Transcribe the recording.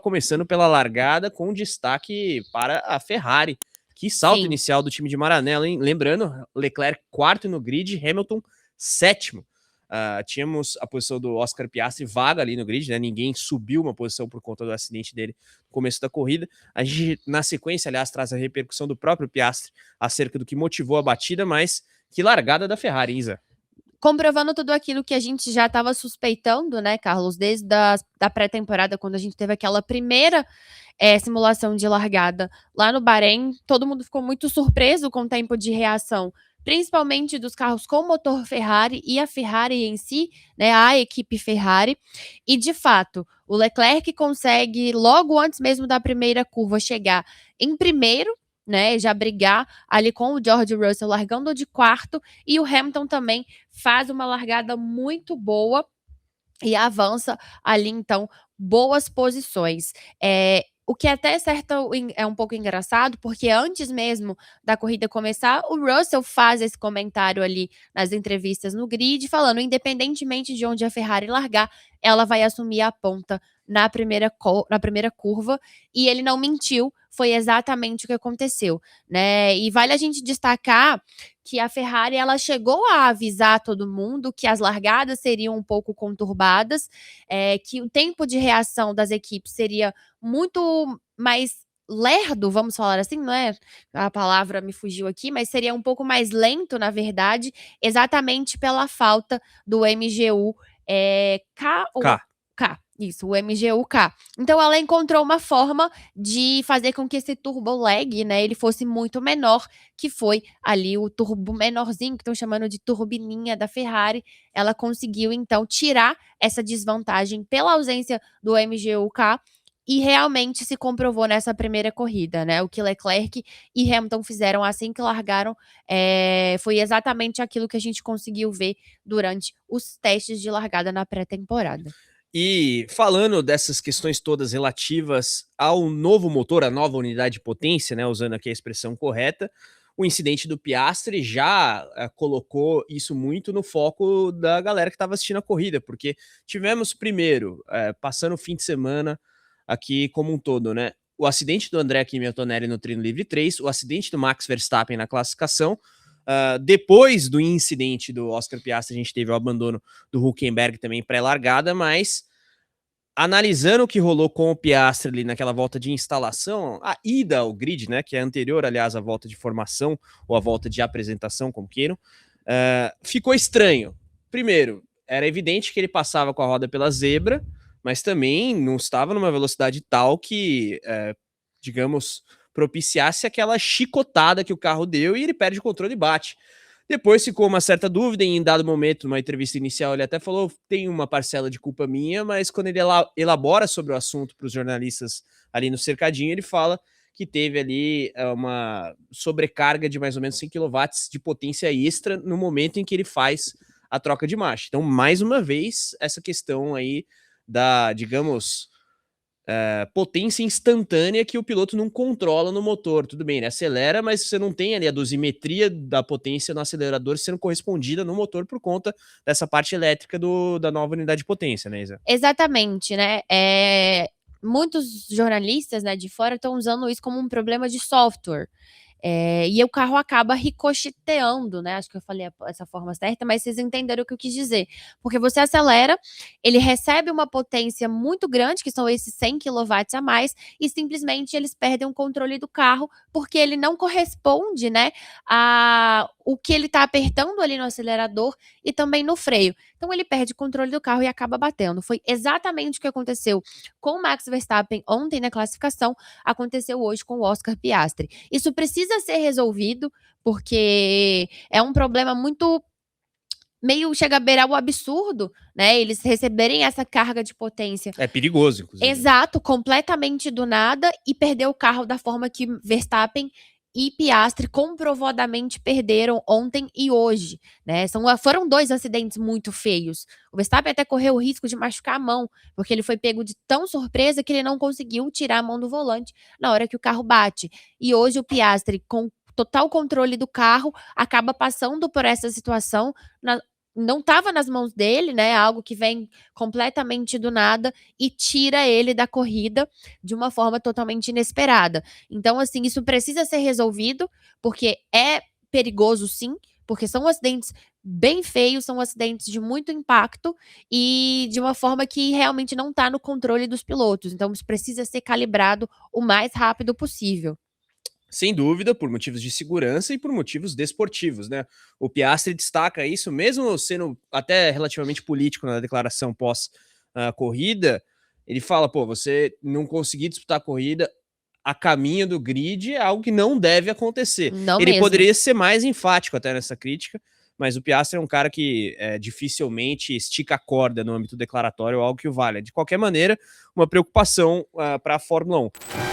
começando pela largada com destaque para a Ferrari. Que salto Sim. inicial do time de Maranello, hein? Lembrando, Leclerc quarto no grid, Hamilton sétimo. Tínhamos a posição do Oscar Piastri vaga ali no grid, né? Ninguém subiu uma posição por conta do acidente dele no começo da corrida. A gente, na sequência, aliás, traz a repercussão do próprio Piastri acerca do que motivou a batida, mas que largada da Ferrari, Isa. Comprovando tudo aquilo que a gente já estava suspeitando, né, Carlos, desde da pré-temporada, quando a gente teve aquela primeira simulação de largada lá no Bahrein. Todo mundo ficou muito surpreso com o tempo de reação, principalmente dos carros com motor Ferrari e a Ferrari em si, né, a equipe Ferrari. E, de fato, o Leclerc consegue, logo antes mesmo da primeira curva, chegar em primeiro, né, já brigar ali com o George Russell, largando de quarto, e o Hamilton também faz uma largada muito boa e avança ali, então, boas posições. O que até certo é um pouco engraçado, porque antes mesmo da corrida começar, o Russell faz esse comentário ali nas entrevistas no grid, falando, independentemente de onde a Ferrari largar, ela vai assumir a ponta na primeira curva, e ele não mentiu, foi exatamente o que aconteceu, né? E vale a gente destacar que a Ferrari ela chegou a avisar todo mundo que as largadas seriam um pouco conturbadas, que o tempo de reação das equipes seria muito mais lerdo, vamos falar assim, não é? A palavra me fugiu aqui, mas seria um pouco mais lento, na verdade, exatamente pela falta do MGU K ou K. Isso, o MGU-K. Então ela encontrou uma forma de fazer com que esse turbo lag, né, ele fosse muito menor, que foi ali o turbo menorzinho, que estão chamando de turbininha da Ferrari. Ela conseguiu, então, tirar essa desvantagem pela ausência do MGU-K e realmente se comprovou nessa primeira corrida, né? O que Leclerc e Hamilton fizeram assim que largaram foi exatamente aquilo que a gente conseguiu ver durante os testes de largada na pré-temporada. E falando dessas questões todas relativas ao novo motor, a nova unidade de potência, né, usando aqui a expressão correta, o incidente do Piastri já colocou isso muito no foco da galera que estava assistindo a corrida, porque tivemos primeiro, passando o fim de semana aqui como um todo, né, o acidente do André Kimi Antonelli no treino livre 3, o acidente do Max Verstappen na classificação. Depois do incidente do Oscar Piastri, a gente teve o abandono do Hülkenberg também pré-largada, mas analisando o que rolou com o Piastri ali naquela volta de instalação, a ida ao grid, né, que é anterior, aliás, à volta de formação ou à volta de apresentação, como queiram, ficou estranho. Primeiro, era evidente que ele passava com a roda pela zebra, mas também não estava numa velocidade tal que, digamos, propiciasse aquela chicotada que o carro deu e ele perde o controle e bate. Depois ficou uma certa dúvida, e em dado momento, numa entrevista inicial, ele até falou: tem uma parcela de culpa minha, mas quando ele elabora sobre o assunto para os jornalistas ali no cercadinho, ele fala que teve ali uma sobrecarga de mais ou menos 100 kW de potência extra no momento em que ele faz a troca de marcha. Então, mais uma vez, essa questão aí da, digamos, potência instantânea que o piloto não controla no motor. Tudo bem, ele acelera, mas você não tem ali a dosimetria da potência no acelerador sendo correspondida no motor por conta dessa parte elétrica da nova unidade de potência, né, Isa? Exatamente, né? Muitos jornalistas, né, de fora estão usando isso como um problema de software. E o carro acaba ricocheteando, né? Acho que eu falei essa forma certa, mas vocês entenderam o que eu quis dizer. Porque você acelera, ele recebe uma potência muito grande, que são esses 100 kW a mais, e simplesmente eles perdem o controle do carro, porque ele não corresponde, né, a o que ele está apertando ali no acelerador e também no freio. Então ele perde o controle do carro e acaba batendo. Foi exatamente o que aconteceu com o Max Verstappen ontem na classificação, aconteceu hoje com o Oscar Piastri. Isso precisa ser resolvido, porque é um problema muito meio chega a beirar o absurdo, né? Eles receberem essa carga de potência. É perigoso, inclusive. Exato, completamente do nada e perder o carro da forma que Verstappen e Piastri comprovadamente perderam ontem e hoje, né? Foram dois acidentes muito feios. O Verstappen até correu o risco de machucar a mão, porque ele foi pego de tão surpresa que ele não conseguiu tirar a mão do volante na hora que o carro bate. E hoje o Piastri, com total controle do carro, acaba passando por essa situação não estava nas mãos dele, né? Algo que vem completamente do nada e tira ele da corrida de uma forma totalmente inesperada. Então, assim, isso precisa ser resolvido, porque é perigoso, sim, porque são acidentes bem feios, são acidentes de muito impacto e de uma forma que realmente não está no controle dos pilotos. Então, isso precisa ser calibrado o mais rápido possível. Sem dúvida, por motivos de segurança e por motivos desportivos, né? O Piastri destaca isso, mesmo sendo até relativamente político na declaração pós-corrida. Ele fala: pô, você não conseguir disputar a corrida a caminho do grid é algo que não deve acontecer. Não Ele mesmo. poderia ser mais enfático até nessa crítica, mas o Piastri é um cara que dificilmente estica a corda no âmbito declaratório, algo que o vale. De qualquer maneira, uma preocupação para a Fórmula 1.